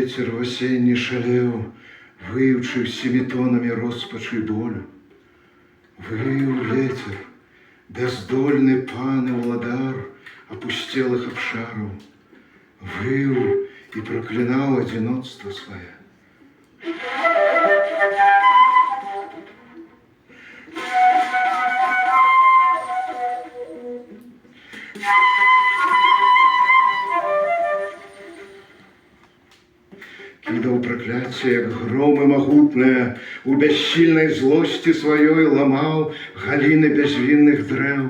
Ветер в осенні шалеў, выючы всімі тонамі роспачы і болю. Выў ветер, бяздольны пан і ўладар апусцелых абшараў. Выў і праклінаў адзіноцтва свае. Кідаў пракляцце, як громы магутныя, у бяссільнай злосці сваёй ламаў галіны бязвінных дрэў,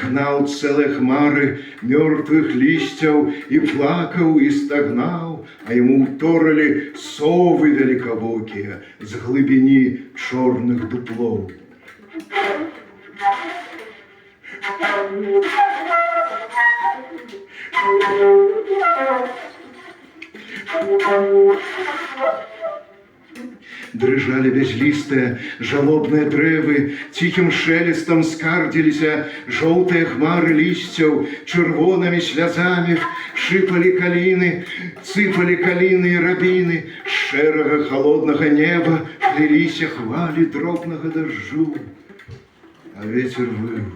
гнаў цэлыя хмары мёртвых лісцяў і плакаў і стагнаў, а яму ўторылі совы великавокія з глыбіні чорных дуплоў. Дрыжалі бязлістыя, жалобныя дрэвы, ціхім шелестам скардзіліся жоўтыя хмары лісцяў, чырвонымі слязамі шыпалі каліны, цыпалі каліны і рабіны, з шэрага халоднага неба плыліся хвалі дробнага дажджу, а вецер выў.